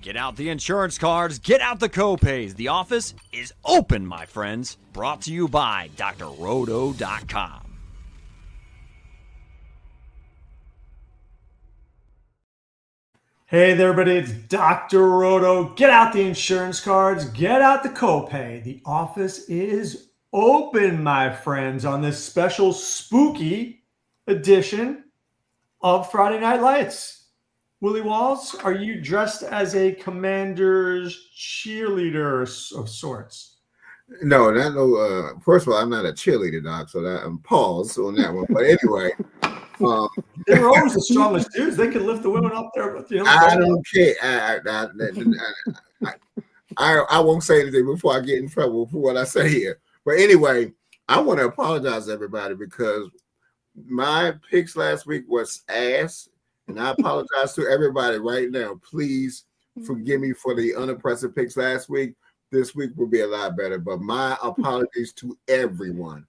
Get out the insurance cards, get out the copays. The office is open, my friends. Brought to you by drroto.com. Hey there, everybody, it's Dr. Roto. Get out the insurance cards, get out the copay. The office is open, my friends, on this special spooky edition of Friday Night Lights. Willie Walls, are you dressed as a Commander's cheerleader of sorts? No, not no. First of all, I'm not a cheerleader, Doc, so that I'm paused on that one. But anyway, they were always the strongest dudes. They could lift the women up there, but I don't care. I won't say anything before I get in trouble for what I say here. But anyway, I want to apologize to everybody because my picks last week was ass. And I apologize to everybody right now. Please forgive me for the unimpressive picks last week. This week will be a lot better, but my apologies to everyone.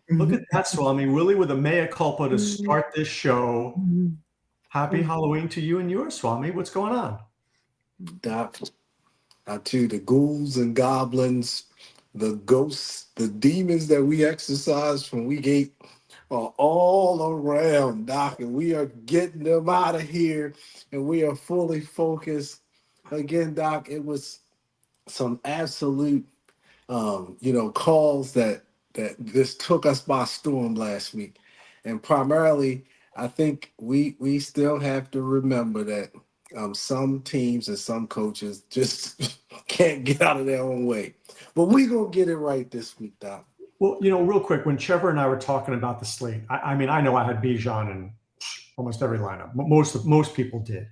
Look at that, Swami. Willie with a mea culpa to start this show. Happy Halloween to you and yours, Swami. What's going on? Doc, to the ghouls and goblins, the ghosts, the demons that we exorcised from week 8 are all around, Doc, and we are getting them out of here, and we are fully focused. Again, Doc, it was some absolute, calls that this took us by storm last week, and primarily, I think we still have to remember that some teams and some coaches just can't get out of their own way, but we're gonna get it right this week, Doc. Well, real quick, when Trevor and I were talking about the slate, I mean, I know I had Bijan in almost every lineup. Most people did.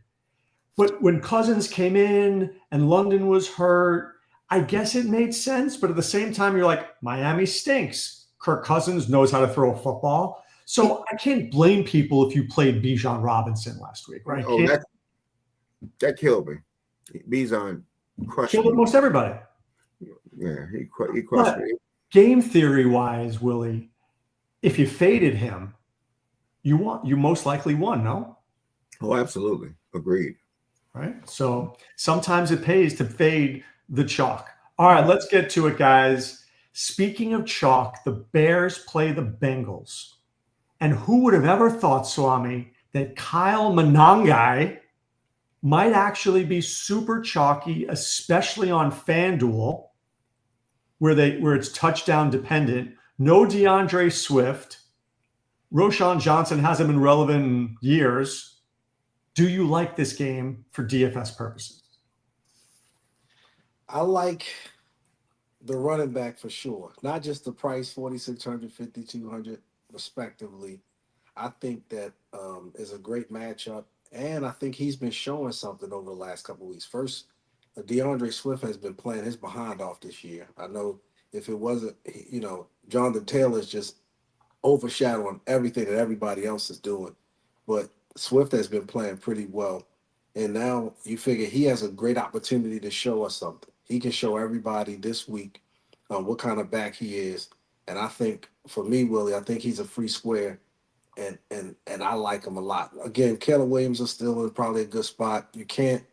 But when Cousins came in and London was hurt, I guess it made sense. But at the same time, you're like, Miami stinks. Kirk Cousins knows how to throw a football. So I can't blame people if you played Bijan Robinson last week, right? Oh, that killed me. Bijan crushed killed me. Almost everybody. Yeah, he crushed me. Game theory wise, Willie, if you faded him, you most likely won, no? Oh, absolutely. Agreed. Right. So sometimes it pays to fade the chalk. All right, let's get to it, guys. Speaking of chalk, the Bears play the Bengals. And who would have ever thought, Swami, that Kyle Monangai might actually be super chalky, especially on FanDuel, where it's touchdown dependent. No DeAndre Swift. Roschon Johnson hasn't been relevant in years. Do you like this game for DFS purposes? I like the running back for sure. Not just the price, 4,600, 5,200, respectively. I think that is a great matchup. And I think he's been showing something over the last couple of weeks. First, DeAndre Swift has been playing his behind off this year. I know if it wasn't, Jonathan Taylor's just overshadowing everything that everybody else is doing. But Swift has been playing pretty well. And now you figure he has a great opportunity to show us something. He can show everybody this week what kind of back he is. And I think, for me, Willie, I think he's a free square. And I like him a lot. Again, Caleb Williams is still in probably a good spot. You can't,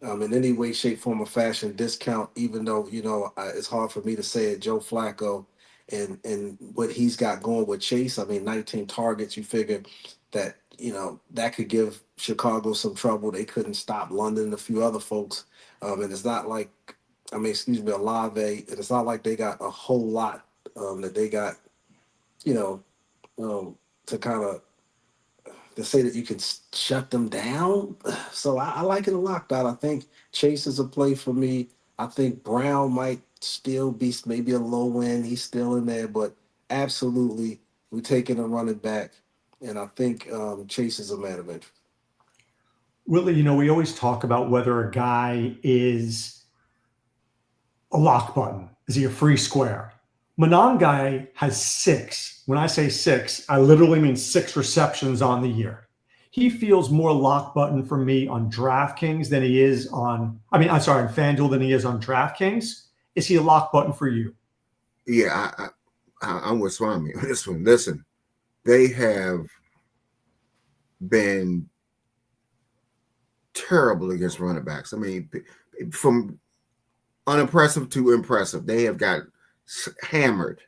in any way, shape, form, or fashion, discount, even though, it's hard for me to say it, Joe Flacco and what he's got going with Chase. I mean, 19 targets, you figure that, that could give Chicago some trouble. They couldn't stop London and a few other folks. And it's not like, Olave, and it's not like they got a whole lot that they got, to kind of to say that you can shut them down. So I like it a lot, Dot. I think Chase is a play for me. I think Brown might still be maybe a low end. He's still in there, but absolutely we're taking a running back. And I think Chase is a man of interest. Willie, we always talk about whether a guy is a lock button. Is he a free square? Monangai has 6. When I say 6, I literally mean 6 receptions on the year. He feels more lock button for me on DraftKings than he is on FanDuel than he is on DraftKings. Is he a lock button for you? Yeah, I'm with Swami on this one. Listen, they have been terrible against running backs. I mean, from unimpressive to impressive, they have got hammered.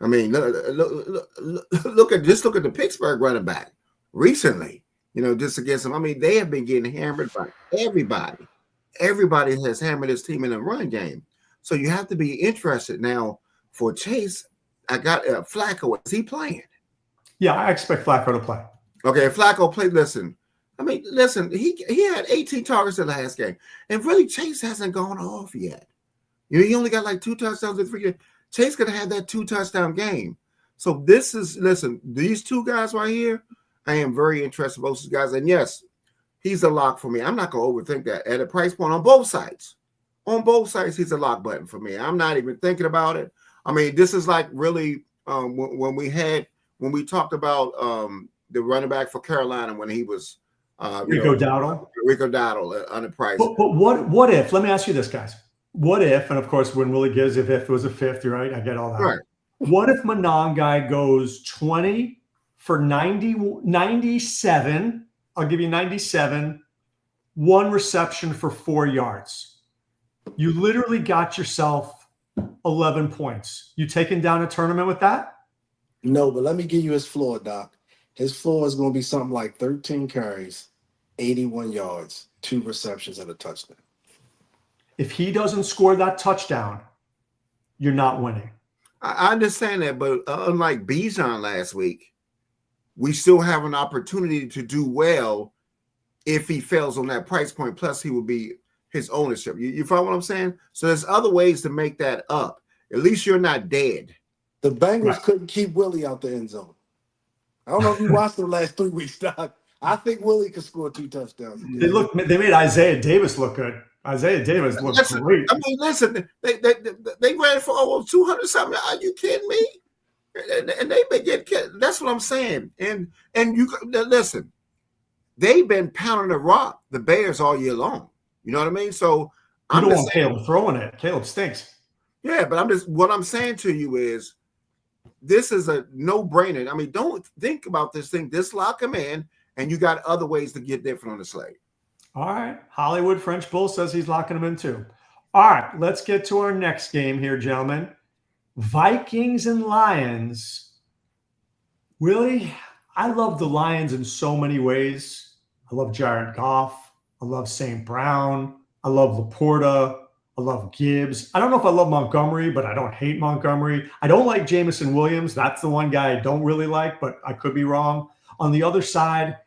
I mean, look at the Pittsburgh running back recently. Just against them. I mean, they have been getting hammered by everybody. Everybody has hammered this team in the run game. So you have to be interested now for Chase. I got Flacco. Is he playing? Yeah, I expect Flacco to play. Okay, Flacco played. Listen, he had 18 targets in the last game, and really Chase hasn't gone off yet. He only got like 2 touchdowns in 3 games. Chase could have had that 2 touchdown game. So these 2 guys right here, I am very interested in both these guys. And yes, he's a lock for me. I'm not going to overthink that. At a price point on both sides. On both sides, he's a lock button for me. I'm not even thinking about it. I mean, this is like really when we talked about the running back for Carolina when he was Rico Dowdle. Rico Dowdle on the price. But what if? Let me ask you this, guys. What if? And of course, when Willie gives, if it was a fifth, you're right. I get all that. Right. What if Monangai goes 20 for 97? I'll give you 97. 1 reception for 4 yards. You literally got yourself 11 points. You taking down a tournament with that? No, but let me give you his floor, Doc. His floor is going to be something like 13 carries, 81 yards, 2 receptions, and a touchdown. If he doesn't score that touchdown, you're not winning. I understand that, but unlike Bijan last week, we still have an opportunity to do well if he fails on that price point. Plus, he will be his ownership. You follow what I'm saying? So there's other ways to make that up. At least you're not dead. The Bengals couldn't keep Willie out the end zone. I don't know if you watched the last 3 weeks, Doc. I think Willie could score 2 touchdowns. They made Isaiah Davis look good. Isaiah Davis looked great. I mean, listen, they ran for almost 200 something. Are you kidding me? And they've been getting. That's what I'm saying. And you listen, they've been pounding the rock, the Bears, all year long. You know what I mean? So I don't want Caleb throwing it. Caleb stinks. Yeah, but what I'm saying to you is this is a no-brainer. I mean, don't think about this thing. Just lock him in, and you got other ways to get different on the slate. All right. Hollywood French Bull says he's locking him in too. All right. Let's get to our next game here, gentlemen. Vikings and Lions. Willie, I love the Lions in so many ways. I love Jared Goff. I love St. Brown. I love Laporta. I love Gibbs. I don't know if I love Montgomery, but I don't hate Montgomery. I don't like Jameson Williams. That's the one guy I don't really like, but I could be wrong. On the other side,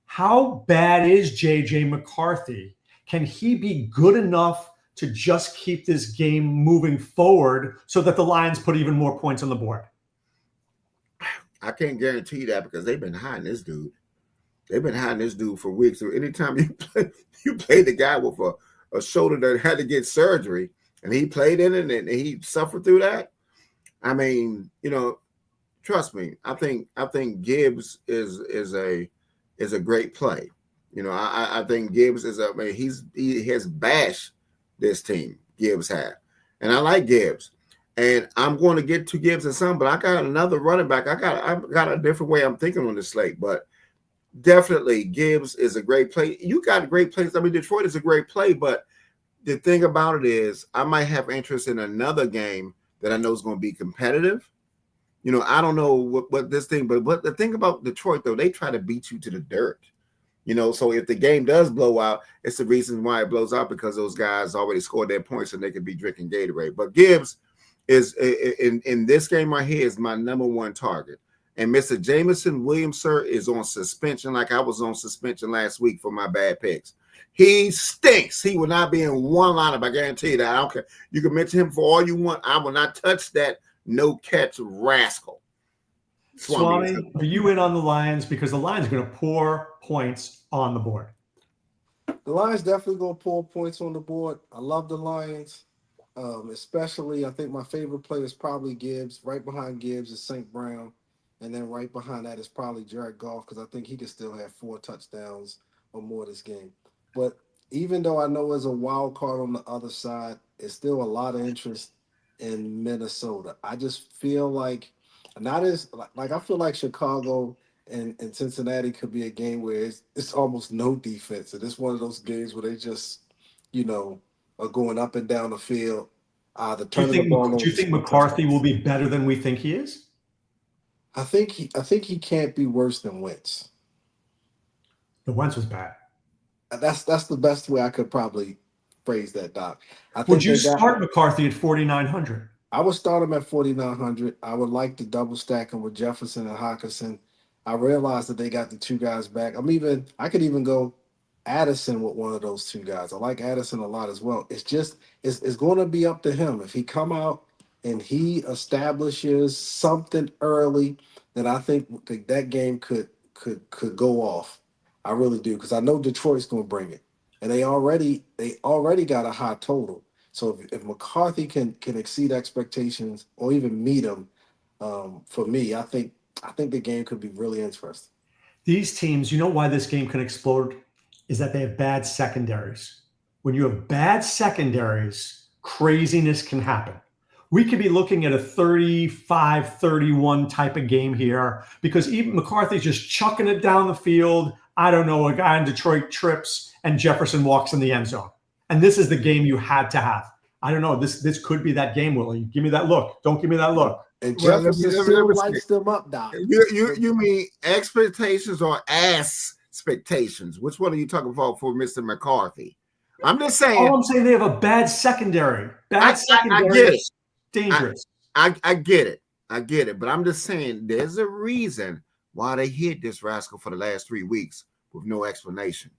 how bad is J.J. McCarthy? Can he be good enough to just keep this game moving forward so that the Lions put even more points on the board? I can't guarantee that because they've been hiding this dude. They've been hiding this dude for weeks. So anytime you play the guy with a shoulder that had to get surgery, and he played in it and he suffered through that. I mean, trust me. I think Gibbs is a great play. I think Gibbs is he has bashed this team. Gibbs have, and I like Gibbs, and I'm going to get to Gibbs and some, but I got another running back. I got a different way I'm thinking on the slate, but definitely Gibbs is a great play. You got great plays. I mean, Detroit is a great play, but the thing about it is I might have interest in another game that I know is going to be competitive. I don't know what this thing, but the thing about Detroit, though, they try to beat you to the dirt. So if the game does blow out, it's the reason why it blows out because those guys already scored their points and they could be drinking Gatorade. But Gibbs is in this game right here is my number one target. And Mr. Jameson Williams, sir, is on suspension like I was on suspension last week for my bad picks. He stinks. He will not be in one lineup. I guarantee you that. I don't care. You can mention him for all you want. I will not touch that no-catch rascal. Swame, are you in on the Lions? Because the Lions are going to pour points on the board. The Lions definitely going to pour points on the board. I love the Lions, especially I think my favorite player is probably Gibbs. Right behind Gibbs is St. Brown. And then right behind that is probably Jared Goff because I think he could still have 4 touchdowns or more this game. But even though I know there's a wild card on the other side, it's still a lot of interest in Minnesota. I just feel like I feel like Chicago and Cincinnati could be a game where it's almost no defense, and it's one of those games where they just, are going up and down the field, either Do you turning the think, ball over. do you think McCarthy will be better than we think he is? I think he can't be worse than Wentz. The Wentz was bad. That's the best way I could probably phrase that, Doc. Would you start McCarthy at 4,900? I would start him at 4,900. I would like to double stack him with Jefferson and Hockenson. I realize that they got the two guys back. I could even go Addison with one of those two guys. I like Addison a lot as well. It's going to be up to him. If he come out and he establishes something early, then I think that game could go off. I really do, because I know Detroit's going to bring it, and they already got a high total. So if McCarthy can exceed expectations or even meet them, for me, I think the game could be really interesting. These teams, you know why this game can explode, is that they have bad secondaries. When you have bad secondaries, craziness can happen. We could be looking at a 35-31 type of game here, because even McCarthy's just chucking it down the field. I don't know, a guy in Detroit trips and Jefferson walks in the end zone. And this is the game you had to have. I don't know. This could be that game, Willie. Give me that look. Don't give me that look. And Jefferson still lights them up, Doc. You mean expectations or expectations? Which one are you talking about for Mr. McCarthy? I'm just saying. All I'm saying, they have a bad secondary. Secondary I get it. Dangerous. I get it. I get it. But I'm just saying there's a reason why they hit this rascal for the last 3 weeks with no explanation.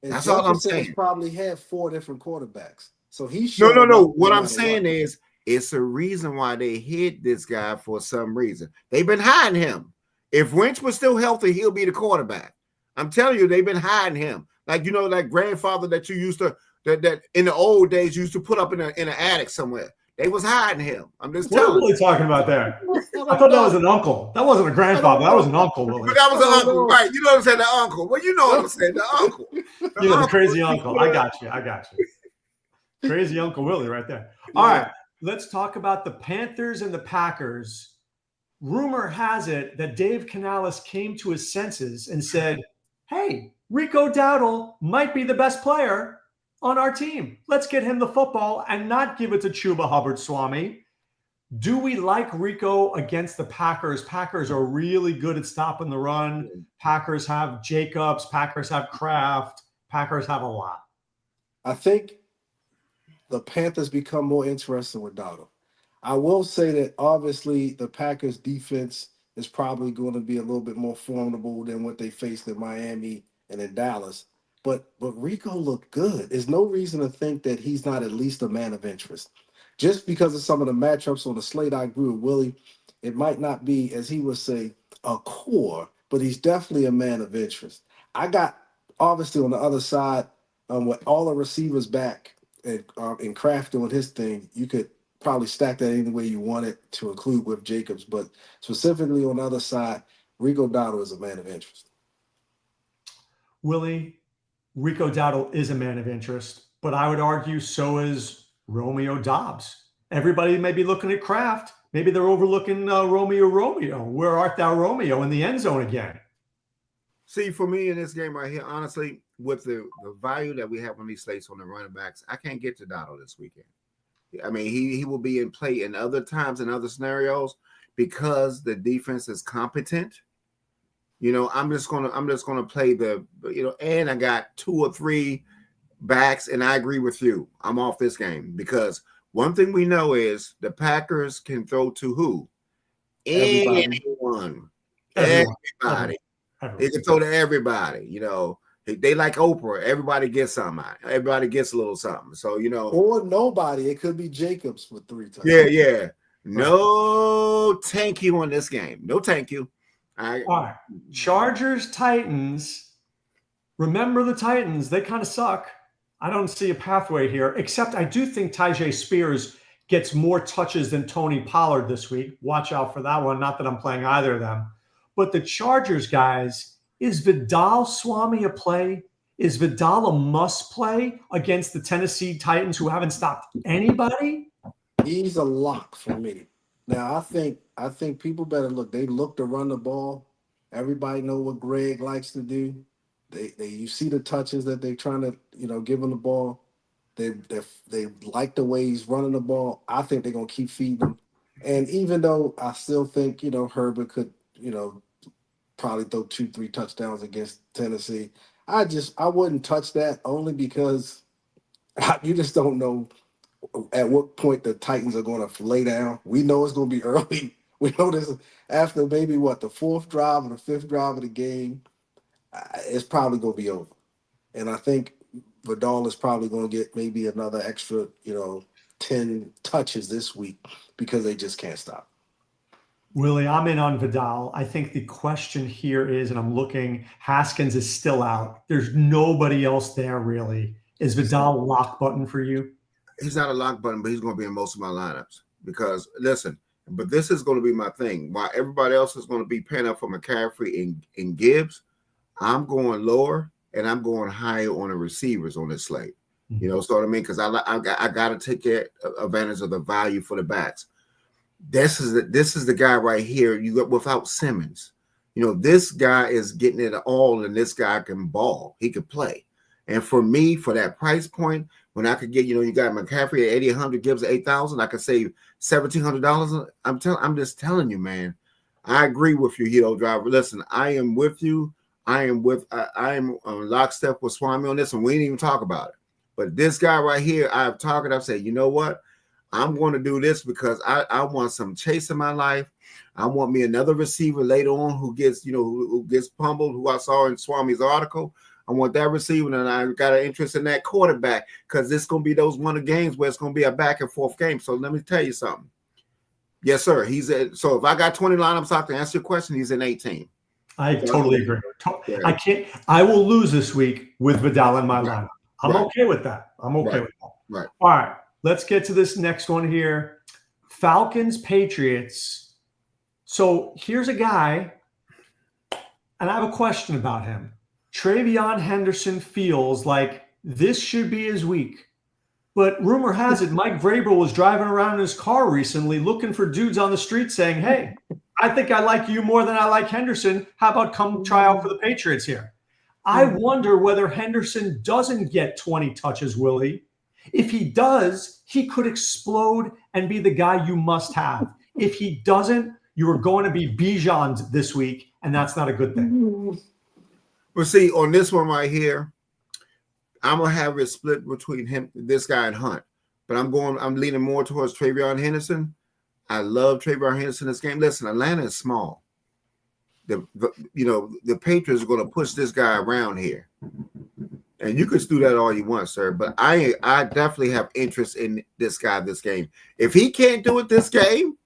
And that's Jefferson all I'm saying. Probably had 4 different quarterbacks. So he's no. What I'm saying is it's a reason why they hit this guy for some reason. They've been hiding him. If Wentz was still healthy, he'll be the quarterback. I'm telling you, they've been hiding him. Like, that grandfather that you used to that in the old days used to put up in an attic somewhere. They was hiding him. I'm just telling you. What are we talking about there? I thought that was an uncle. That wasn't a grandfather. That was an uncle, Willie. But that was an uncle, right? You know what I'm saying? The uncle. Well, you know what I'm saying? The uncle. The crazy uncle. I got you. Crazy Uncle Willie right there. All right. Let's talk about the Panthers and the Packers. Rumor has it that Dave Canales came to his senses and said, hey, Rico Dowdle might be the best player on our team. Let's get him the football and not give it to Chuba Hubbard, Swame. Do we like Rico against the Packers? Packers are really good at stopping the run. Packers have Jacobs. Packers have Kraft. Packers have a lot. I think the Panthers become more interesting with Dowdle. I will say that obviously the Packers defense is probably going to be a little bit more formidable than what they faced in Miami and in Dallas. But Rico looked good. There's no reason to think that he's not at least a man of interest. Just because of some of the matchups on the slate, I agree with Willie. It might not be, as he would say, a core, but he's definitely a man of interest. I got, obviously, on the other side, with all the receivers back and Kraft doing his thing, you could probably stack that any way you want it to include with Jacobs. But specifically on the other side, Rico Dowdle is a man of interest. Willie, Rico Dowdle is a man of interest, but I would argue so is Romeo Doubs. Everybody may be looking at Kraft. Maybe they're overlooking Romeo. Where art thou, Romeo, in the end zone again? See, for me in this game right here, honestly, with the value that we have on these slates on the running backs, I can't get to Dowdle this weekend. I mean, he will be in play in other times and other scenarios because the defense is competent. I'm just gonna play and I got 2 or 3 backs, and I agree with you. I'm off this game because one thing we know is the Packers can throw to who? Anyone. Everybody. They can throw to everybody. They like Oprah. Everybody gets something. Everybody gets a little something. So, Or nobody. It could be Jacobs with 3 times. Yeah. No thank you on this game. No thank you. All right. Chargers, Titans. Remember the Titans. They kind of suck. I don't see a pathway here, except I do think Tyjae Spears gets more touches than Tony Pollard this week. Watch out for that one. Not that I'm playing either of them. But the Chargers, guys, is Vidal Swami a play? Is Vidal a must play against the Tennessee Titans who haven't stopped anybody? He's a lock for me. Now, I think people better look. They look to run the ball. Everybody know what Greg likes to do. You see the touches that they're trying to, give him the ball. They like the way he's running the ball. I think they're gonna keep feeding him. And even though I still think, Herbert could, probably throw 2-3 touchdowns against Tennessee, I wouldn't touch that only because you just don't know at what point the Titans are going to lay down. We know it's going to be early. We know this after maybe the fourth drive or the fifth drive of the game, it's probably going to be over. And I think Vidal is probably going to get maybe another extra, 10 touches this week because they just can't stop. Willie, I'm in on Vidal. I think the question here is, and I'm looking, Haskins is still out. There's nobody else there really. Is Vidal lock button for you? He's not a lock button, but he's going to be in most of my lineups because, listen, but this is going to be my thing. While everybody else is going to be paying up for McCaffrey and Gibbs, I'm going lower and I'm going higher on the receivers on this slate. Mm-hmm. You know what I mean? Because I got to take advantage of the value for the backs. This is the guy right here. You got without Simmons. This guy is getting it all, and this guy can ball. He could play. And for me, for that price point, when I could get, you got McCaffrey at 8,800, Gibbs at 8,000, I could save $1,700. I'm just telling you, man. I agree with you, Hito Driver. Listen, I am with you. I am lockstep with Swame on this, and we didn't even talk about it. But this guy right here, I've said, you know what? I'm going to do this because I want some chase in my life. I want me another receiver later on who gets, who gets pummeled, who I saw in Swame's article. I want that receiver, and I got an interest in that quarterback because it's going to be those one of games where it's going to be a back and forth game. So let me tell you something. Yes, sir. So if I got 20 lineups out to answer your question, he's in 18. I totally agree. I will lose this week with Vidal in my lineup. I'm okay with that. With that. Right. All right. Let's get to this next one here. Falcons, Patriots. So here's a guy, and I have a question about him. Travion Henderson feels like this should be his week. But rumor has it Mike Vrabel was driving around in his car recently looking for dudes on the street saying, hey, I think I like you more than I like Henderson. How about come try out for the Patriots here? I wonder whether Henderson doesn't get 20 touches, Willie. If he does, he could explode and be the guy you must have. If he doesn't, you are going to be Bijan'd this week, and that's not a good thing. Well, see, on this one right here, I'm gonna have it split between this guy and Hunt. But I'm leaning more towards Travion Henderson. I love Travion Henderson in this game. Listen, Atlanta is small. The Patriots are going to push this guy around here. And you can do that all you want, sir. But I definitely have interest in this guy this game. If he can't do it this game,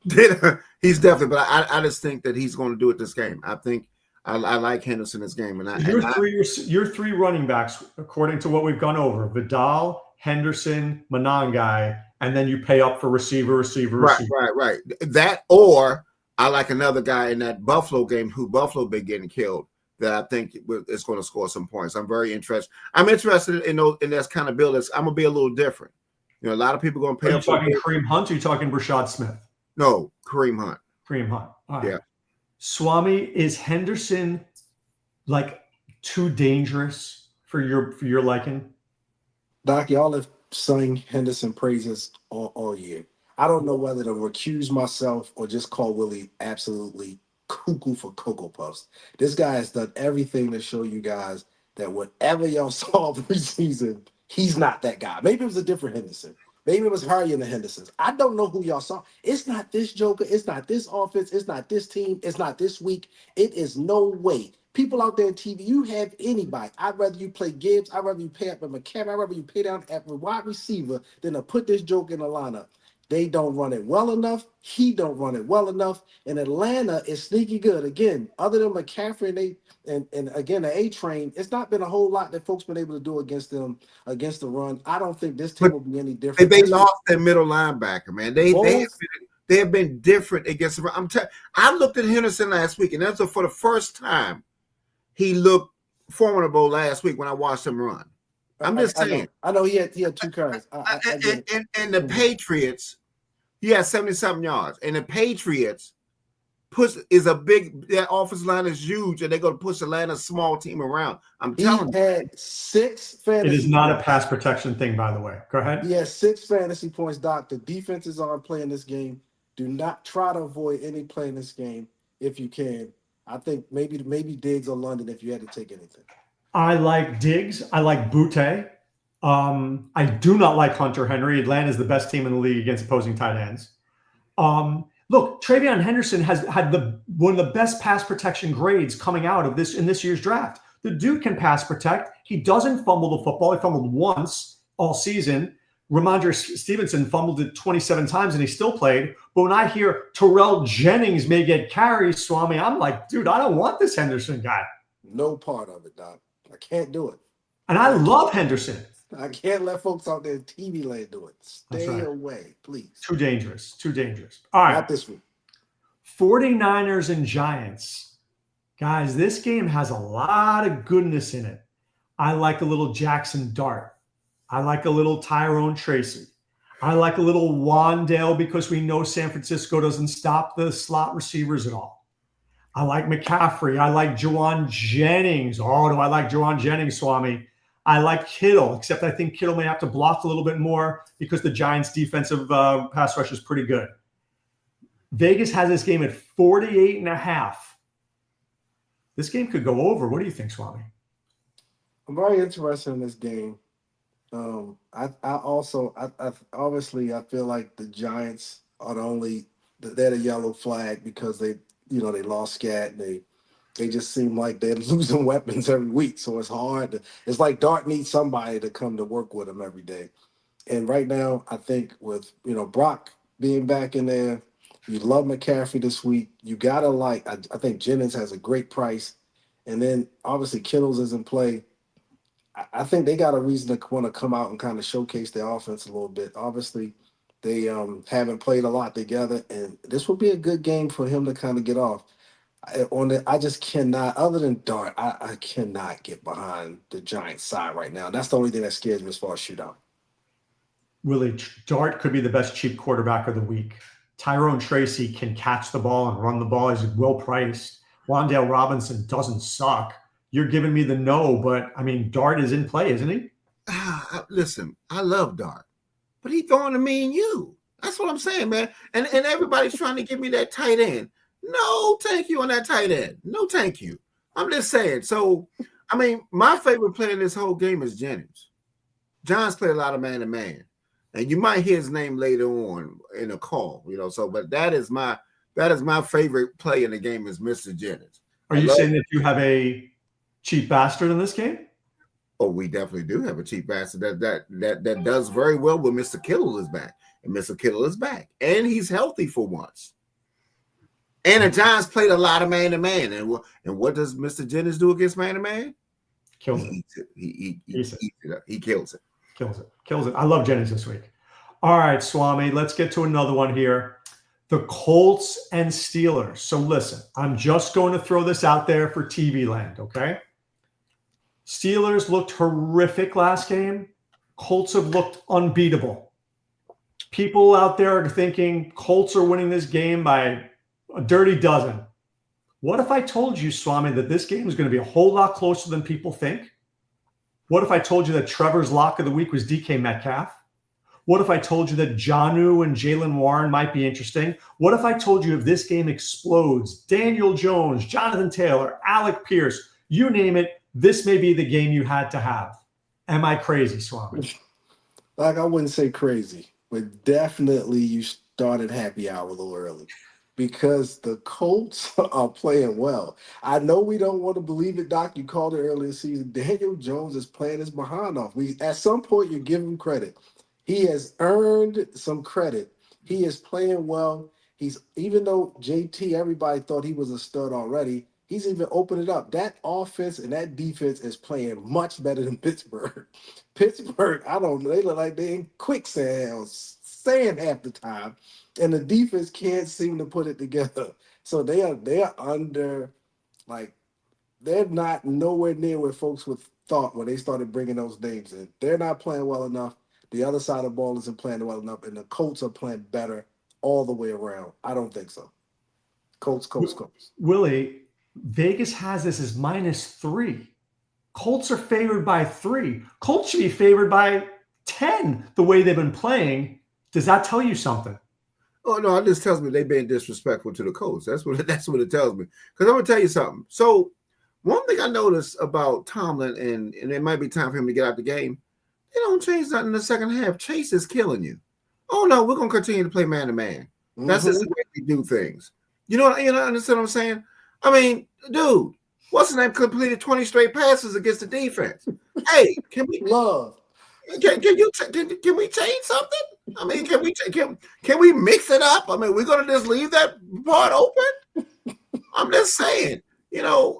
then he's definitely. But I just think that he's going to do it this game. I think I like Henderson this game. Your three running backs, according to what we've gone over: Vidal, Henderson, Monangai, and then you pay up for receiver. Right. That, or I like another guy in that Buffalo game who Buffalo been getting killed. That I think is going to score some points. I'm very interested. I'm interested in that kind of build. I'm going to be a little different. A lot of people are going to pay. Are you talking Kareem Hunt or are you talking Rashad Smith? No, Kareem Hunt. Kareem Hunt. All right. Yeah. Swami, is Henderson like too dangerous for your liking? Doc, y'all have sung Henderson praises all year. I don't know whether to recuse myself or just call Willie absolutely cuckoo for Cocoa Puffs. This guy has done everything to show you guys that whatever y'all saw preseason, he's not that guy. Maybe it was a different Henderson. Maybe it was Harry and the Hendersons. I don't know who y'all saw. It's not this Joker. It's not this offense. It's not this team. It's not this week. It is no way. People out there on TV, you have anybody. I'd rather you play Gibbs. I'd rather you pay up at McCaffrey. I'd rather you pay down at wide receiver than to put this Joker in the lineup. They don't run it well enough. He don't run it well enough. And Atlanta is sneaky good. Again, other than McCaffrey and again the A-Train, it's not been a whole lot that folks been able to do against them against the run. I don't think this team will be any different. They lost their middle linebacker, man. They have been different against the run. I looked at Henderson last week, and that's for the first time he looked formidable last week when I watched him run. I'm just saying. I know he had 2 carries. And the Patriots, he had 70-something yards. And the Patriots, That offensive line is huge, and they're going to push Atlanta's small team around. I'm telling you. He had 6 fantasy It is not points. a pass protection thing, by the way. Go ahead. He has 6 fantasy points, Doc. The defenses aren't playing this game. Do not try to avoid any play in this game if you can. I think maybe Diggs or London if you had to take anything. I like Diggs. I like Butte. I do not like Hunter Henry. Atlanta is the best team in the league against opposing tight ends. Look, Travion Henderson has had one of the best pass protection grades coming out of this in this year's draft. The dude can pass protect. He doesn't fumble the football. He fumbled once all season. Ramondre Stevenson fumbled it 27 times and he still played. But when I hear Terrell Jennings may get carries, Swami, I'm like, dude, I don't want this Henderson guy. No part of it, Doc. I can't do it. And I love Henderson. I can't let folks out there in TV land do it. Stay right. away, please. Too dangerous. Too dangerous. All right. Not this week. 49ers and Giants. Guys, this game has a lot of goodness in it. I like a little Jackson Dart. I like a little Tyrone Tracy. I like a little Wandale because we know San Francisco doesn't stop the slot receivers at all. I like McCaffrey. I like Juwan Jennings. Oh, do I like Juwan Jennings, Swami? I like Kittle, except I think Kittle may have to block a little bit more because the Giants' defensive pass rush is pretty good. Vegas has this game at 48.5. This game could go over. What do you think, Swami? I'm very interested in this game. I feel like the Giants are they're the yellow flag because they lost Scat and they just seem like they're losing weapons every week. So it's hard. It's like Dart needs somebody to come to work with him every day. And right now, I think with Brock being back in there, you love McCaffrey this week. You gotta I think Jennings has a great price, and then obviously Kittles is in play. I think they got a reason to want to come out and kind of showcase their offense a little bit. Obviously, they haven't played a lot together, and this would be a good game for him to kind of get off. I just cannot, other than Dart, I cannot get behind the Giants side right now. That's the only thing that scares me as far as shootout. Willie, Dart could be the best cheap quarterback of the week. Tyrone Tracy can catch the ball and run the ball. He's well priced. Wandale Robinson doesn't suck. You're giving me the no, but I mean, Dart is in play, isn't he? Listen, I love Dart, but he throwing to me and you. That's what I'm saying, man. And everybody's trying to give me that tight end. No, thank you on that tight end. No, thank you. I'm just saying. So, I mean, my favorite player in this whole game is Jennings. John's played a lot of man-to-man. And you might hear his name later on in a call, but that is my favorite play in the game is Mr. Jennings. Are you saying that you have a cheap bastard in this game? Oh, we definitely do have a cheap bastard that does very well when Mr. Kittle is back. And Mr. Kittle is back. And he's healthy for once. And the Giants played a lot of man-to-man. And what does Mr. Jennings do against man-to-man? Kills it. He kills it. Kills it. I love Jennings this week. All right, Swami, let's get to another one here. The Colts and Steelers. So listen, I'm just going to throw this out there for TV land, okay? Steelers looked horrific last game. Colts have looked unbeatable. People out there are thinking Colts are winning this game by a dirty dozen. What if I told you, Swami, that this game is going to be a whole lot closer than people think? What if I told you that Trevor's lock of the week was DK Metcalf? What if I told you that Jonnu and Jalen Warren might be interesting? What if I told you if this game explodes, Daniel Jones, Jonathan Taylor, Alec Pierce, you name it, this may be the game you had to have. Am I crazy, Swami? I wouldn't say crazy, but definitely you started happy hour a little early because the Colts are playing well. I know we don't want to believe it, Doc. You called it earlier this season. Daniel Jones is playing his behind off. At some point, you give him credit. He has earned some credit. He is playing well. Even though JT, everybody thought he was a stud already, he's even opened it up. That offense and that defense is playing much better than Pittsburgh. Pittsburgh, I don't know. They look like they're in quicksand or sand half the time. And the defense can't seem to put it together. So they are under, they're not nowhere near where folks would thought when they started bringing those names in. They're not playing well enough. The other side of the ball isn't playing well enough, and the Colts are playing better all the way around. I don't think so. Colts. Willie, Vegas has this as -3. Colts are favored by 3. Colts should be favored by 10 the way they've been playing. Does that tell you something? Oh no, it just tells me they've been disrespectful to the Colts. That's what it tells me. Because I'm gonna tell you something. So one thing I noticed about Tomlin, and it might be time for him to get out the game, they don't change nothing in the second half. Chase is killing you. Oh no, we're gonna continue to play man to man. That's just the way we do things. You know, understand what I'm saying? I mean, dude, what's the name completed 20 straight passes against the defense? Hey, can we Can we change something? I mean, can we mix it up? I mean, we're gonna just leave that part open. I'm just saying, I'm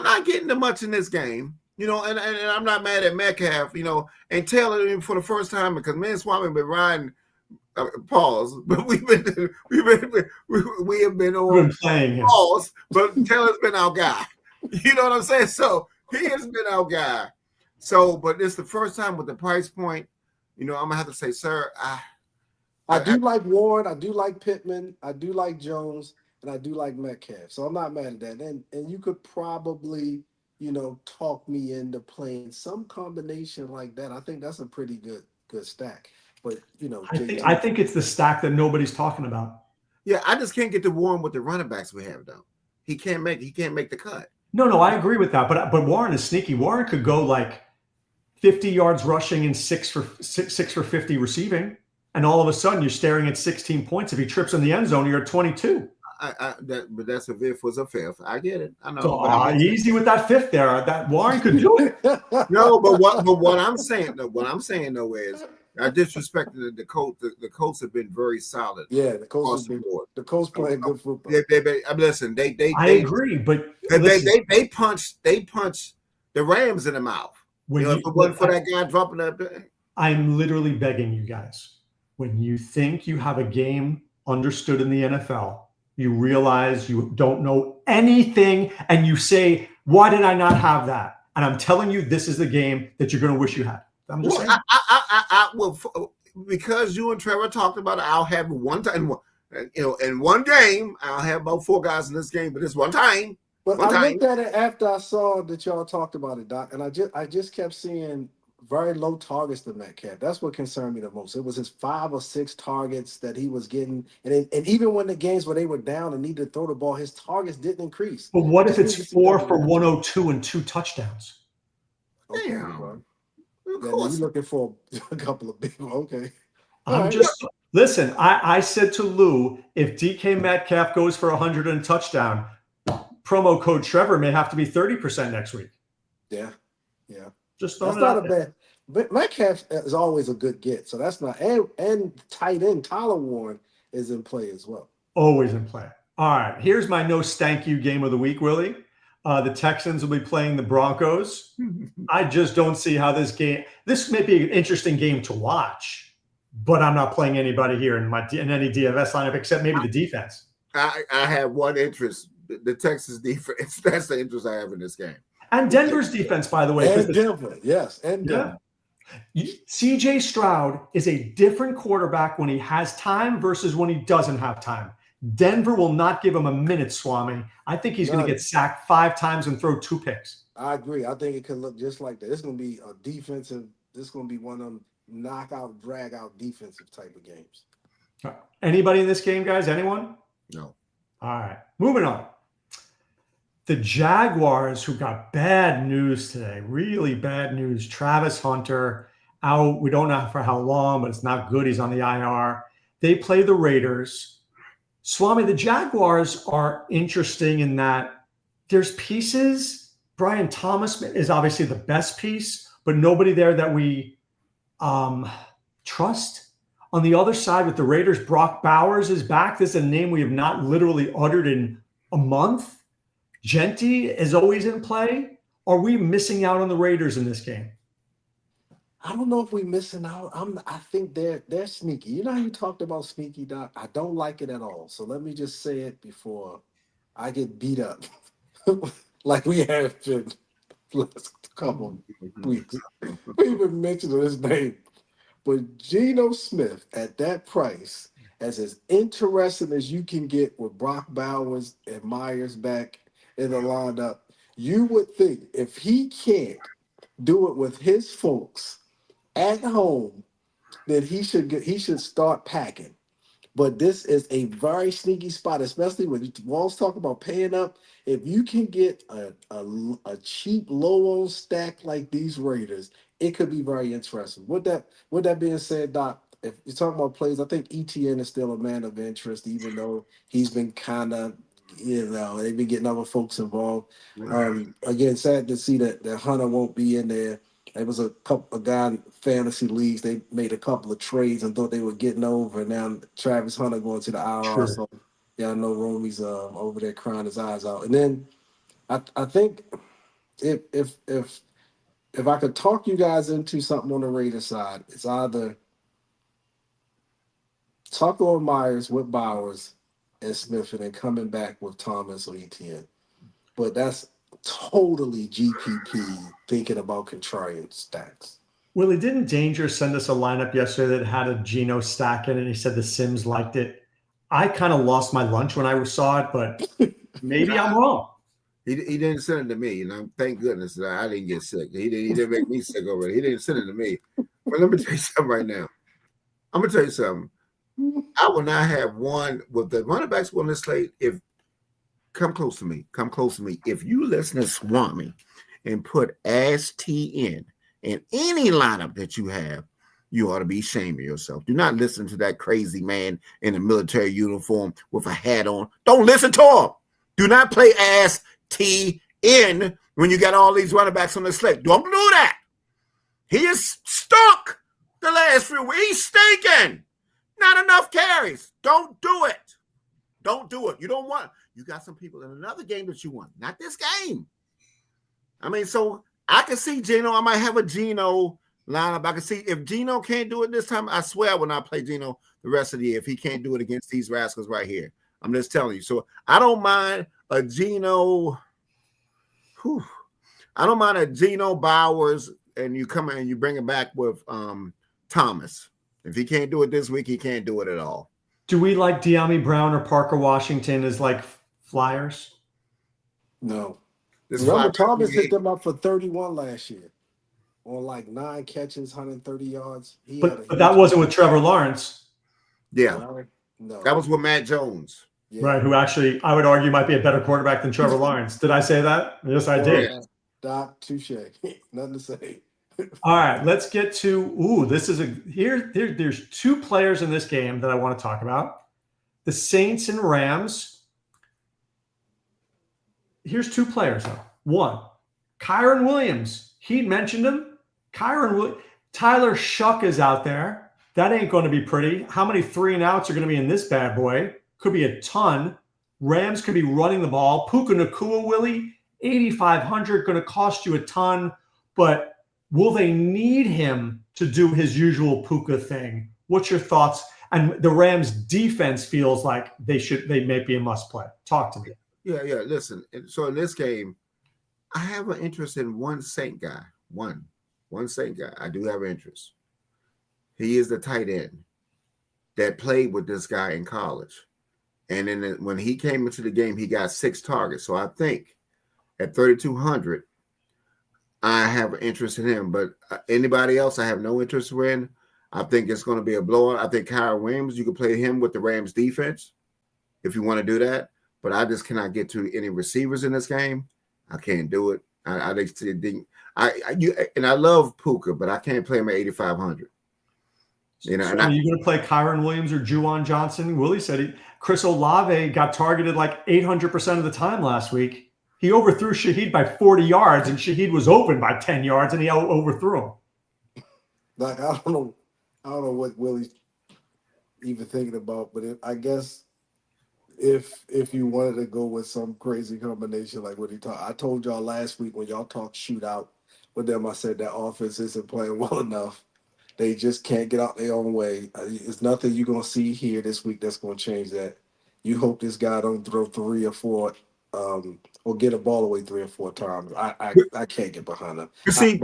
not getting to much in this game, and I'm not mad at Metcalf, and Taylor for the first time because me and Swame have been riding. Pause, but we have been on playing pause, but Taylor's been our guy. You know what I'm saying? So he has been our guy. So, but it's the first time with the price point. I'm gonna have to say, sir, I do like Warren, I do like Pittman, I do like Jones, and I do like Metcalf. So I'm not mad at that. And you could probably, talk me into playing some combination like that. I think that's a pretty good stack. But I think it's the stack that nobody's talking about. Yeah, I just can't get to Warren with the running backs we have though. He can't make the cut. No, I agree with that. But Warren is sneaky. Warren could go like 50 yards rushing and 6 for 50 receiving, and all of a sudden you're staring at 16 points. If he trips in the end zone, you're at 22. But that's a fifth was a fifth. I get it. I know. So, easy with that fifth there. That Warren could do it. No, but what I'm saying though is I disrespected the Colts. The Colts have been very solid. Yeah, the Colts playing good football. Listen, I agree, but they punched the Rams in the mouth. If it wasn't for that guy dropping that. I'm literally begging you guys. When you think you have a game understood in the NFL, you realize you don't know anything, and you say, "Why did I not have that?" And I'm telling you, this is the game that you're going to wish you had. I'm just saying. Because you and Trevor talked about it, I'll have one time, in one game, I'll have about 4 guys in this game, but it's one time. But I looked at it after I saw that y'all talked about it, Doc, and I just kept seeing very low targets to Metcalf. That's what concerned me the most. It was his 5 or 6 targets that he was getting, and even when the games where they were down and needed to throw the ball, his targets didn't increase. But what if it's 4 for 102 and 2 touchdowns? Okay, Damn. You're looking for a couple of people. Okay. Listen, I said to Lou, if DK Metcalf goes for 100 and a touchdown, promo code Trevor may have to be 30% next week. Yeah. Just that's not a bad. But Metcalf is always a good get, so that's not. And tight end Tyler Warren is in play as well. Always in play. All right, here's my no stank you game of the week, Willie. The Texans will be playing the Broncos. I just don't see how this may be an interesting game to watch, but I'm not playing anybody here in any DFS lineup except maybe the defense. I have one interest, the Texas defense. That's the interest I have in this game. And Denver's defense, by the way. And Denver, yes. And Denver. Yeah. CJ Stroud is a different quarterback when he has time versus when he doesn't have time. Denver will not give him a minute, Swami. I think he's going to get sacked 5 times and throw 2 picks. I agree. I think it could look just like that. It's going to be a defensive. This is going to be one of them knockout, drag out defensive type of games. Anybody in this game, guys? Anyone? No. All right. Moving on. The Jaguars, who got bad news today, really bad news. Travis Hunter out. We don't know for how long, but it's not good. He's on the IR. They play the Raiders. Swami, the Jaguars are interesting in that there's pieces. Brian Thomas is obviously the best piece, but nobody there that we trust. On the other side with the Raiders, Brock Bowers is back. This is a name we have not literally uttered in a month. Genti is always in play. Are we missing out on the Raiders in this game? I don't know if we're missing out. I think they're sneaky. You know how you talked about sneaky, Doc? I don't like it at all. So let me just say it before I get beat up, like we have been last couple weeks. We even mentioned his name, but Geno Smith at that price as interesting as you can get with Brock Bowers and Myers back in the lineup, you would think if he can't do it with his folks at home, then he should start packing. But this is a very sneaky spot, especially when Walls talk about paying up. If you can get a cheap low on stack like these Raiders, it could be very interesting. With that being said, Doc, if you're talking about plays, I think ETN is still a man of interest, even though he's been kind of, they've been getting other folks involved. Again, sad to see that Hunter won't be in there. There was a guy in fantasy leagues. They made a couple of trades and thought they were getting over. And now Travis Hunter going to the IR. Sure. So yeah, I know Romy's over there crying his eyes out. And then I think if I could talk you guys into something on the Raiders side, it's either Tucker and Myers with Bowers and Smith, and then coming back with Thomas or ETN. But that's totally GPP thinking about contrarian stacks. Willie, didn't Danger send us a lineup yesterday that had a Geno stack in it, and he said the Sims liked it? I kind of lost my lunch when I saw it, but maybe I'm wrong. He didn't send it to me, and thank goodness that I didn't get sick. He didn't make me sick already. He didn't send it to me. But let me tell you something right now. I'm going to tell you something. I will not have one with the running backs on this slate. Come close to me. If you listen to Swame and put ASTN in any lineup that you have, you ought to be ashamed of yourself. Do not listen to that crazy man in a military uniform with a hat on. Don't listen to him. Do not play ASTN when you got all these running backs on the slate. Don't do that. He is stuck the last few weeks. He's stinking. Not enough carries. Don't do it. You don't want. You got some people in another game that you want, not this game. I mean, so I can see Geno. I might have a Geno lineup. I can see if Geno can't do it this time, I swear I will not play Geno the rest of the year if he can't do it against these rascals right here. I'm just telling you. So I don't mind a Geno. I don't mind a Geno Bowers, and you come in and you bring it back with Thomas. If he can't do it this week, he can't do it at all. Do we like De'Ami Brown or Parker Washington as like flyers? No. Remember, Thomas hit them up for 31 last year on like 9 catches, 130 yards. But that wasn't with Trevor Lawrence. Yeah. No. That was with Matt Jones. Yeah. Right, who actually, I would argue, might be a better quarterback than Trevor Lawrence. Did I say that? Yes, I did. Yeah. Doc, touche. Nothing to say. All right, let's get to this is there's 2 players in this game that I want to talk about. The Saints and Rams. Here's 2 players though. 1, Kyron Williams. He mentioned him. Tyler Shuck is out there. That ain't going to be pretty. How many 3 and outs are going to be in this bad boy? Could be a ton. Rams could be running the ball. Puka Nacua, Willie, 8,500, going to cost you a ton, but will they need him to do his usual Puka thing? What's your thoughts? And the Rams defense feels like they may be a must play. Talk to me. Yeah. Listen, so in this game, I have an interest in one Saint guy. One Saint guy. I do have interest. He is the tight end that played with this guy in college. And then when he came into the game, he got 6 targets. So I think at 3,200, I have an interest in him, but anybody else I have no interest in. I think it's going to be a blowout. I think Kyron Williams, you can play him with the Rams defense if you want to do that, but I just cannot get to any receivers in this game. I can't do it. I think I love Puka, but I can't play him at 8,500. You know, so are you going to play Kyron Williams or Juwan Johnson? Willie said Chris Olave got targeted like 800% of the time last week. He overthrew Shaheed by 40 yards, and Shaheed was open by 10 yards, and he overthrew him. Like I don't know what Willie's even thinking about, but I guess if you wanted to go with some crazy combination like what he talked, I told y'all last week when y'all talked shootout with them, I said that offense isn't playing well enough. They just can't get out their own way. It's nothing you're gonna see here this week that's gonna change that. You hope this guy don't throw 3 or 4. Or get a ball away 3 or 4 times. I can't get behind him. You see,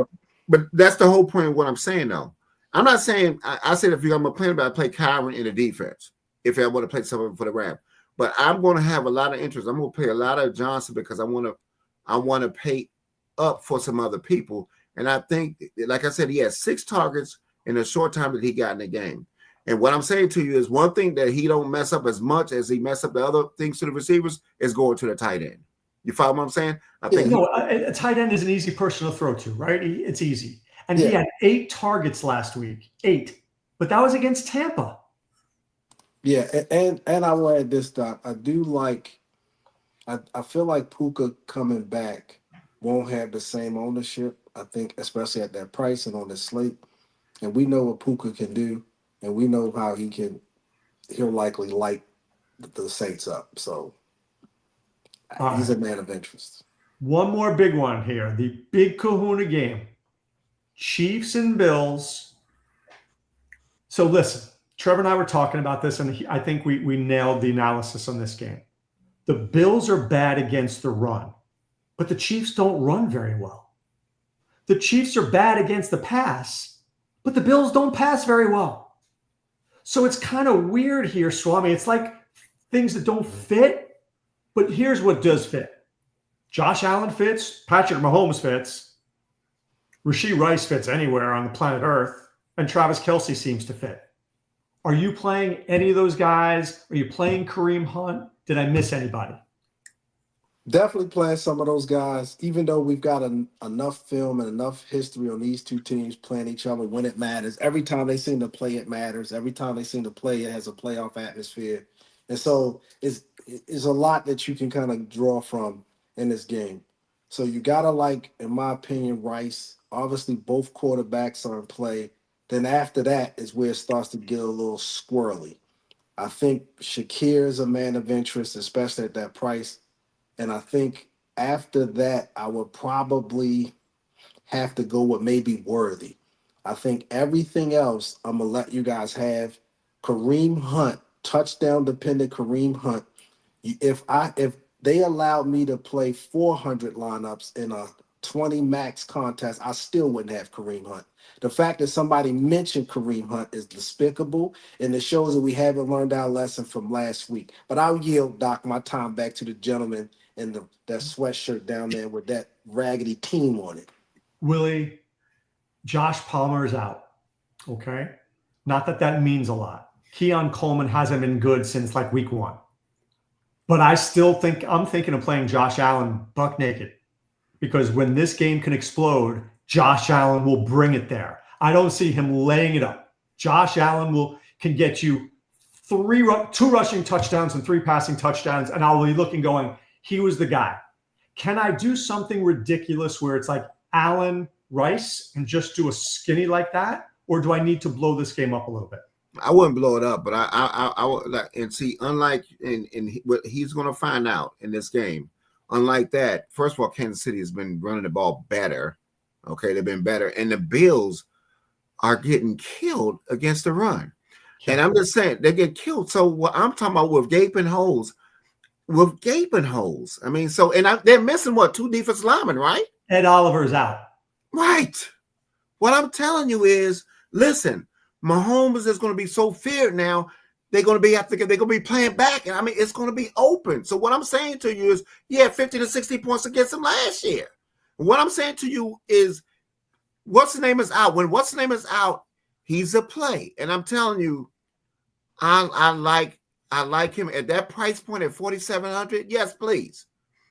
but that's the whole point of what I'm saying, though. I'm not saying I said if I'm a player, but I play Kyron in the defense. if I want to play something for the Rams. But I'm going to have a lot of interest. I'm going to pay a lot of Johnson because I want to pay up for some other people. And I think, like I said, he has 6 targets in a short time that he got in the game. And what I'm saying to you is one thing that he don't mess up as much as he mess up the other things to the receivers is going to the tight end. You follow what I'm saying? I think a tight end is an easy person to throw to, right? It's easy. And he had 8 targets last week, 8. But that was against Tampa. Yeah, and I will add this, Doc. I do like I feel like Puka coming back won't have the same ownership, I think, especially at that price and on the slate. And we know what Puka can do, and we know how he'll likely light the Saints up. So he's a man of interest. One more big one here. The big kahuna game. Chiefs and Bills. So listen, Trevor and I were talking about this, and I think we nailed the analysis on this game. The Bills are bad against the run, but the Chiefs don't run very well. The Chiefs are bad against the pass, but the Bills don't pass very well. So it's kind of weird here, Swami. It's like things that don't fit, but here's what does fit. Josh Allen fits, Patrick Mahomes fits, Rashee Rice fits anywhere on the planet Earth, and Travis Kelce seems to fit. Are you playing any of those guys? Are you playing Kareem Hunt? Did I miss anybody? Definitely playing some of those guys, even though we've got enough film and enough history on these two teams playing each other when it matters. Every time they seem to play, it matters. Every time they seem to play, it has a playoff atmosphere. And so it's a lot that you can kind of draw from in this game. So you got to like, in my opinion, Rice. Obviously, both quarterbacks are in play. Then after that is where it starts to get a little squirrely. I think Shakir is a man of interest, especially at that price. And I think after that, I would probably have to go with maybe Worthy. I think everything else I'm going to let you guys have. Kareem Hunt, touchdown dependent Kareem Hunt. If they allowed me to play 400 lineups in a 20 max contest, I still wouldn't have Kareem Hunt. The fact that somebody mentioned Kareem Hunt is despicable, and it shows that we haven't learned our lesson from last week. But I'll yield, Doc, my time back to the gentleman in that sweatshirt down there with that raggedy team on it. Willie, Josh Palmer is out, okay? Not that means a lot. Keon Coleman hasn't been good since like week 1. But I still think I'm thinking of playing Josh Allen buck naked. Because when this game can explode, Josh Allen will bring it there. I don't see him laying it up. Josh Allen can get you 2 rushing touchdowns and 3 passing touchdowns, and I'll be looking going, he was the guy. Can I do something ridiculous where it's like Allen, Rice, and just do a skinny like that? Or do I need to blow this game up a little bit? I wouldn't blow it up, but I would like, and see, unlike what he's going to find out in this game. Unlike that, first of all, Kansas City has been running the ball better. Okay, they've been better. And the Bills are getting killed against the run. And I'm just saying, they get killed. So what I'm talking about with gaping holes. I mean, so, and they're missing, 2 defensive linemen, right? Ed Oliver's out. Right. What I'm telling you is, listen, Mahomes is going to be so feared now. They're going to be playing back. And I mean, it's going to be open. So what I'm saying to you is, 50 to 60 points against them last year. What I'm saying to you is, what's the name is out. When what's the name is out, he's a play. And I'm telling you, I like him at that price point at 4,700. Yes, please.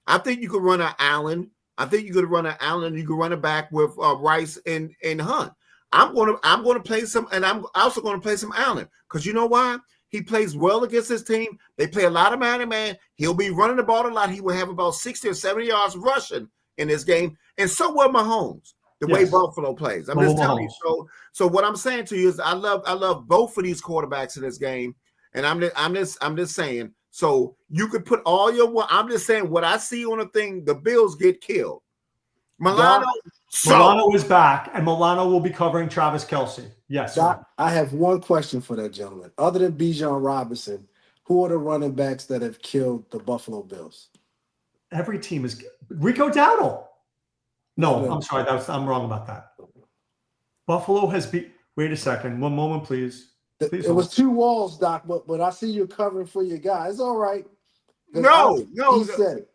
I think you could run an Allen. You could run it back with Rice and Hunt. I'm going to play some, and I'm also going to play some Allen because you know why? He plays well against his team. They play a lot of man-to-man. He'll be running the ball a lot. He will have about 60 or 70 yards rushing in this game, and so will Mahomes. The way Buffalo plays, I'm just telling you. So what I'm saying to you is, I love both of these quarterbacks in this game, and I'm just saying. So you could put all your. I'm just saying what I see on the thing. The Bills get killed. Milano is back, and Milano will be covering Travis Kelce. Yes, Doc, I have one question for that gentleman. Other than Bijan Robinson, who are the running backs that have killed the Buffalo Bills? Every team is Rico Dowdle. No, I'm sorry. I'm wrong about that. Buffalo has beat. Wait a second. One moment, please. Please It hold. was 2 walls, Doc, but I see you're covering for your guy. It's all right. No. He said it.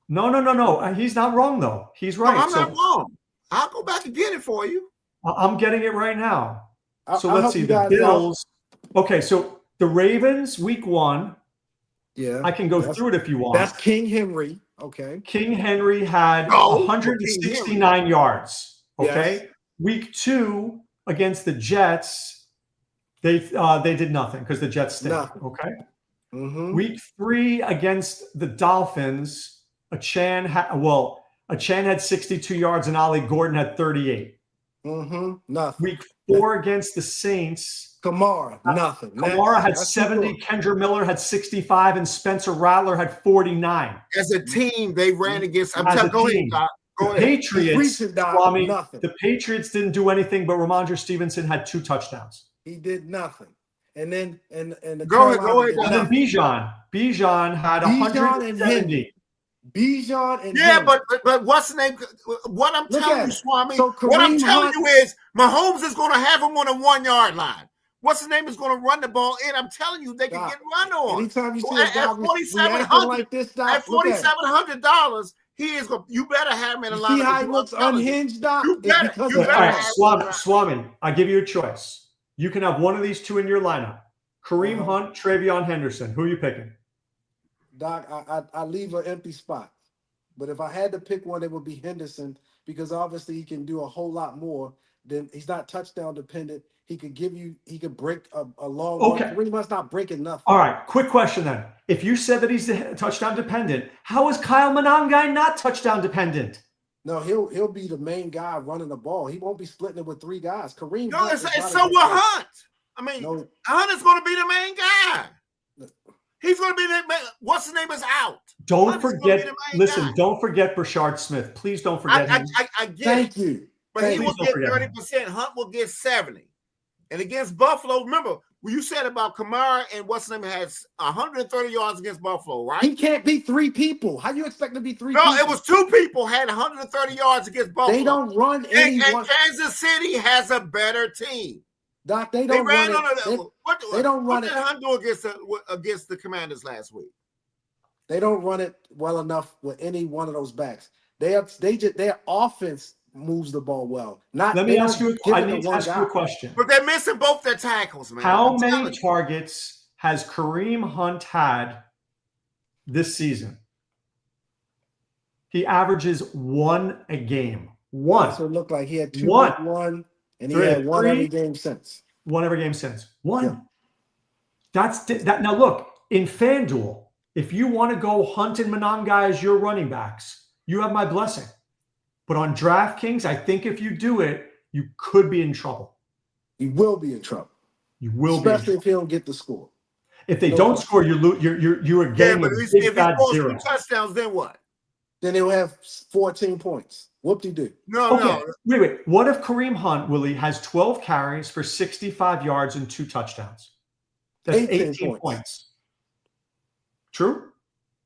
No. He's not wrong, though. He's right. No, I'm not wrong. I'll go back and get it for you. I'm getting it right now. So I'll let's help see. you The guys Bills. Okay, so the Ravens, week 1. Yeah. I can go through it if you want. That's King Henry. Okay. King Henry had No, 169 yards. Okay. Yes. Week 2 against the Jets, they did nothing because the Jets stink. Nothing. Okay. Mm-hmm. Week 3 against the Dolphins, Achan had 62 yards and Ollie Gordon had 38. Mm-hmm. Nothing. Week 4 against the Saints, Kamara, nothing. Kamara had That's 70, Kendra Miller had 65, and Spencer Rattler had 49. As a team, they ran against. Go ahead, Doc. The Go ahead. Patriots, nothing. the Patriots didn't do anything, but Ramondre Stevenson had 2 touchdowns. He did nothing. And then the Go ahead. And then Bijan had 170. Bijan and Yeah, him. but what's the name? What I'm telling you, it. Swami, So what I'm Kareem telling Hunt- you is Mahomes is going to have him on the 1-yard line. What's the name is going to run the ball in? I'm telling you, they can Doc, get run on. Anytime you see At a guy $4,700 like this, Doc, at $4,700, he is going. You better have him in a line. see how he looks unhinged, Doc? You better. It's because You of better that. All right, have Swami, I give you a choice. You can have one of these 2 in your lineup. Kareem Hunt, Travion Henderson. Who are you picking? Doc, I leave an empty spot. But if I had to pick one, it would be Henderson because obviously he can do a whole lot more. Than he's not touchdown dependent. He could break a long Okay. run. Kareem Hunt's not breaking nothing. All right, quick question then. If you said that he's touchdown dependent, how is Kyle Monangai not touchdown dependent? No, he'll be the main guy running the ball. He won't be splitting it with 3 guys. Kareem No, Hunt it's is not so a- will Hunt. I mean, No. Hunt is going to be the main guy. He's going to be the main. What's his name is out. Don't Hunt is gonna be forget. the main Listen, guy. don't forget Brashard Smith. Please don't forget him. I get it. Thank you. But he Please will don't get forget 30%. Hunt will get 70%. And against Buffalo, remember what you said about Kamara and what's his name has 130 yards against Buffalo, right? He can't be 3 people. How you expect to be 3 No, people? it was 2 people had 130 yards against Buffalo. They don't run and anyone. Kansas City has a better team. Doc, they They don't ran run on it. it. They don't run What did it. Hunt do against the Commanders last week? They don't run it well enough with any one of those backs. Their offense moves the ball well. Let me ask you. I need to ask you a question. But they're missing both their tackles, man. How I'm many telling you. targets has Kareem Hunt had this season? He averages 1 a game. 1. So it looked like he had 2 One. week 1, and he 3, had 1 every 3. game since. 1 every game since. 1. Yeah. That's that. Now look, in FanDuel, if you want to go Hunt and Monangai as your running backs, you have my blessing. But on DraftKings, I think if you do it, you could be in trouble. He will be in trouble. You will be. Especially if he don't get the score. If they don't score, you're getting but a if big he bad scores 2 zero. touchdowns, then what? Then he'll have 14 points. Whoop-de-doo. No, Okay, no. wait. What if Kareem Hunt, Willie, has 12 carries for 65 yards and 2 touchdowns? That's 18 points. True?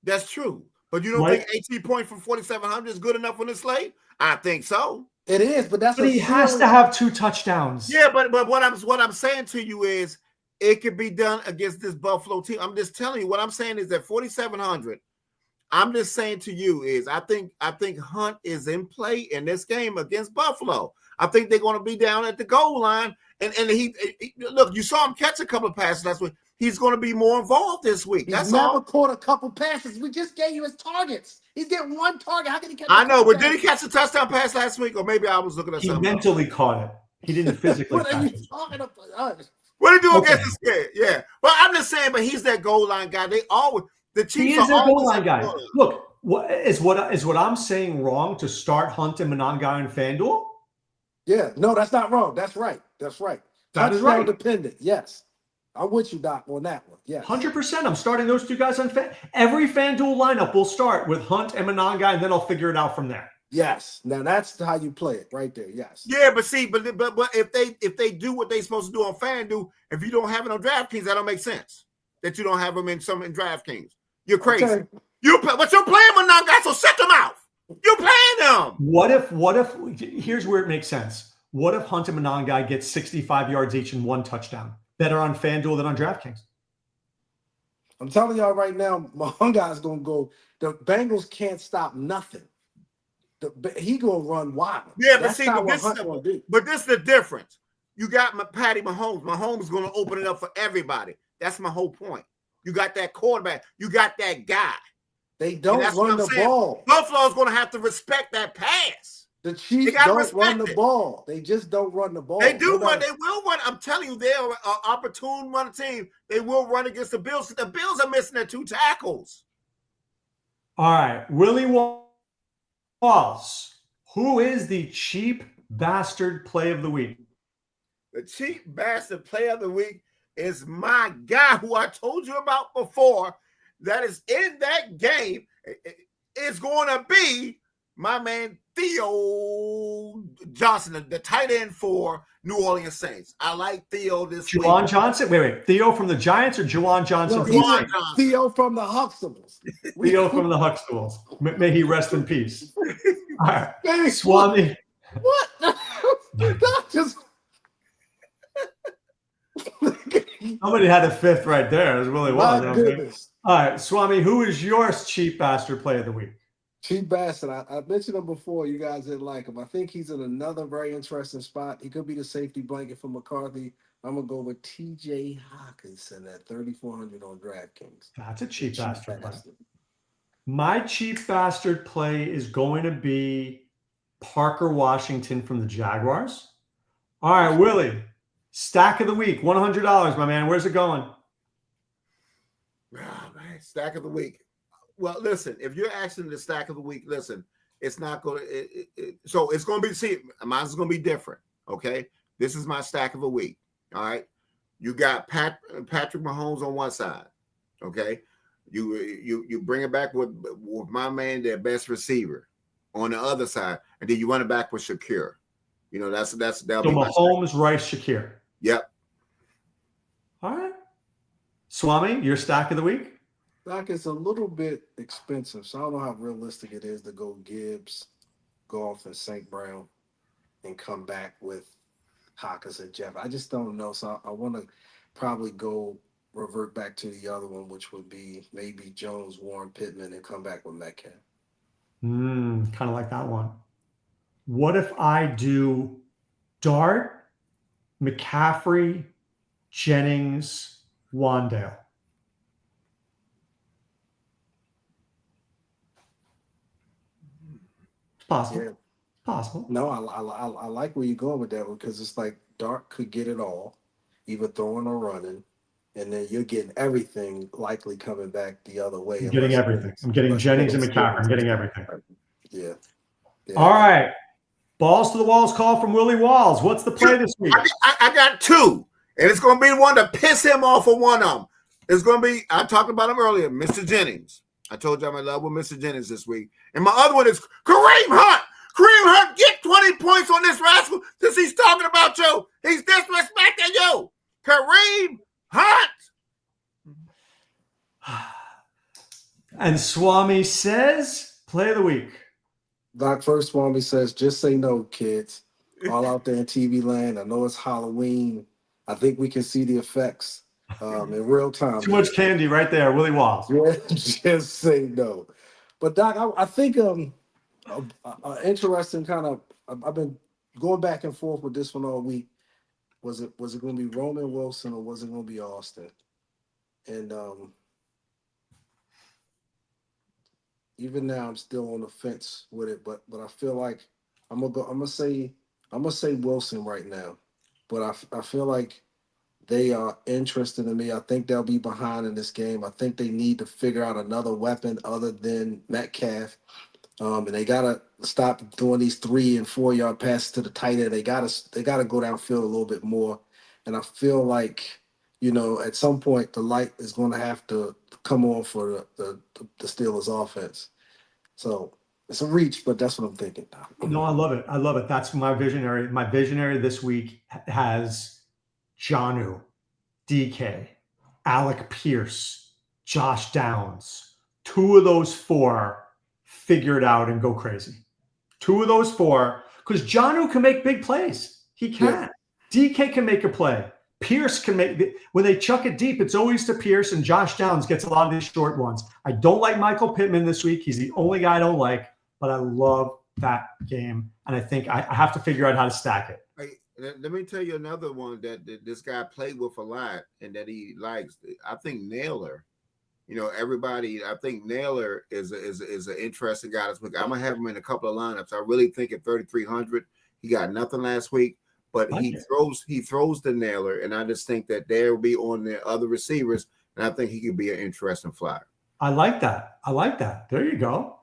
That's true. But you don't Right. think 18 points from 4,700 is good enough on this slate? I think so. It is, but that's But he has to have 2 touchdowns. Yeah, but what I'm saying to you is it could be done against this Buffalo team. I'm just telling you what I'm saying is that 4,700. I'm just saying to you is I think Hunt is in play in this game against Buffalo. I think they're going to be down at the goal line, and he look. You saw him catch a couple of passes last week. He's going to be more involved this week. That's He's never all. caught a couple passes. We just gave you his targets. He's getting 1 target. How can he catch? I know, but did he catch a touchdown pass last week, or maybe I was looking at He something else. mentally caught it. He didn't physically What are catch you it. talking about? What did he do Okay. against the Scared? Yeah, but I'm just saying. But he's that goal line guy. They always the Chiefs He is are their goal always line at the guy. goal line. Look, what I'm saying wrong to start Hunt and Monangai and FanDuel? Yeah, no, that's not wrong. That's right. That's right. That is Touchdown right. dependent. Yes, I'm with you, Doc, on that one. Yes, 100%. I'm starting those 2 guys on every FanDuel lineup will start with Hunt and Monangai, and then I'll figure it out from there. yes. Now that's how you play it, right there. Yes. Yeah, but see, but if they do what they're supposed to do on FanDuel, if you don't have it on DraftKings, that don't make sense. That you don't have them in DraftKings. You're crazy. Okay. But you're playing Monangai, so shut them out. You're playing them. What if here's where it makes sense. What if Hunt and Monangai get 65 yards each and 1 touchdown? better on FanDuel than on DraftKings. I'm telling y'all right now, my guy's gonna go. The Bengals can't stop nothing. He gonna run wild. Yeah, but That's see, not but what Hunt gonna do. this is the difference. You got Patty Mahomes. Mahomes is gonna open it up for everybody. That's my whole point. You got that quarterback. You got that guy. They don't run the ball. Buffalo's gonna have to respect that pass. The Chiefs don't run the ball. They just don't run the ball. They do run. They will run. I'm telling you, they're an opportune run team. They will run against the Bills. The Bills are missing their 2 tackles. All right. Willie Walls. Who is the cheap bastard play of the week? The cheap bastard play of the week is my guy who I told you about before that is in that game. It's going to be my man Theo Johnson, the tight end for New Orleans Saints. I like Theo this week. Juwan Johnson? Wait. Theo from the Giants or Juwan Johnson? Theo from the Huxtables. Theo from the Huxtables. May he rest in peace. All right. Hey, Swami. What? Somebody had a fifth right there. It was really well. My goodness. All right, Swami, who is your cheap bastard play of the week? Cheap bastard. I mentioned him before. You guys didn't like him. I think he's in another very interesting spot. He could be the safety blanket for McCarthy. I'm going to go with TJ Hawkinson at 3,400 on DraftKings. That's a cheap bastard play. My cheap bastard play is going to be Parker Washington from the Jaguars. All right, Willie, stack of the week, $100, my man. Where's it going? Oh, man, stack of the week. Well, listen, if you're asking the stack of the week, listen, it's not going to – so it's going to be – see, mine's going to be different, okay? This is my stack of the week, all right? You got Patrick Mahomes on one side, okay? You bring it back with my man, their best receiver, on the other side, and then you run it back with Shakir. You know, that'll be Mahomes, Rice, Shakir. Yep. All right. Swami, your stack of the week? Doc, it's a little bit expensive, so I don't know how realistic it is to go Gibbs, Goff, and St. Brown and come back with Hawkins and Jeff. I just don't know, so I want to probably revert back to the other one, which would be maybe Jones, Warren, Pittman, and come back with Metcalf. Kind of like that one. What if I do Dart, McCaffrey, Jennings, Wandale? It's possible. Yeah. Possible. No, I like where you're going with that one because it's like Dart could get it all, either throwing or running, and then you're getting everything likely coming back the other way. I'm getting everything. I'm getting Jennings and McCaffrey. I'm getting everything. Yeah. All right. Balls to the walls call from Willie Walls. What's the play this week? I got 2, and it's going to be one to piss him off for one of them. It's going to be, I talked about him earlier, Mr. Jennings. I told you I'm in love with Mr. Jennings this week. And my other one is Kareem Hunt. Kareem Hunt, get 20 points on this rascal since he's talking about you. He's disrespecting you. Kareem Hunt. And Swami says, play of the week. Doc, first Swami says, just say no, kids. All out there in TV land. I know it's Halloween. I think we can see the effects in real time. Too much candy right there, Willie Walls. Yeah, just say no. But Doc, I think interesting kind of. I've been going back and forth with this one all week. Was it going to be Roman Wilson or was it going to be Austin? And even now, I'm still on the fence with it. But I feel like I'm gonna say Wilson right now. But I feel like they are interested in me. I think they'll be behind in this game. I think they need to figure out another weapon other than Metcalf. And they gotta stop doing these 3 and 4 yard passes to the tight end. They gotta go downfield a little bit more. And I feel like, at some point the light is going to have to come on for the Steelers offense. So it's a reach, but that's what I'm thinking. No, I love it. I love it. That's my visionary. My visionary this week has Jonnu, DK, Alec Pierce, Josh Downs. 2 of those 4 figure it out and go crazy. 2 of those 4, because Jonnu can make big plays. He can. Yeah. DK can make a play. Pierce can make when they chuck it deep, it's always to Pierce, and Josh Downs gets a lot of these short ones. I don't like Michael Pittman this week. He's the only guy I don't like, but I love that game, and I think I have to figure out how to stack it. Hey, let me tell you another one that this guy played with a lot and that he likes. I think Naylor. You know, everybody. I think Naylor is an interesting guy this week. I'm gonna have him in a couple of lineups. I really think at 3,300, he got nothing last week. But he throws the Naylor, and I just think that there will be on the other receivers, and I think he could be an interesting flyer. I like that. There you go.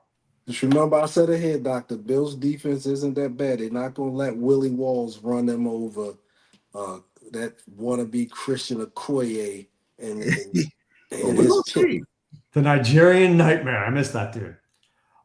Just remember, I said ahead, Doctor. Bills' defense isn't that bad. They're not going to let Willie Walls run them over. That wannabe Christian Okoye and his team. The Nigerian Nightmare. I miss that dude.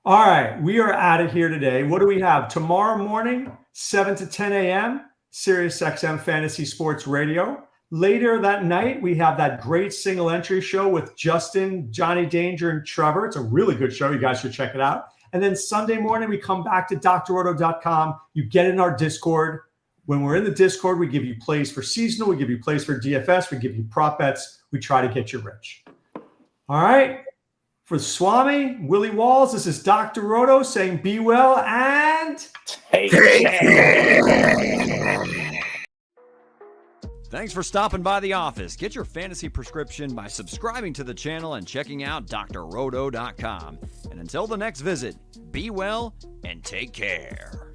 All right, we are out of here today. What do we have? Tomorrow morning, 7 to 10 a.m., Sirius XM Fantasy Sports Radio. Later that night, we have that great single entry show with Justin, Johnny Danger, and Trevor. It's a really good show. You guys should check it out. And then Sunday morning, we come back to drroto.com. You get in our Discord. When we're in the Discord, we give you plays for seasonal. We give you plays for DFS. We give you prop bets. We try to get you rich. All right. For Swame, Willie Walls, this is Dr. Roto saying be well and take care. Thanks for stopping by the office. Get your fantasy prescription by subscribing to the channel and checking out drroto.com. And until the next visit, be well and take care.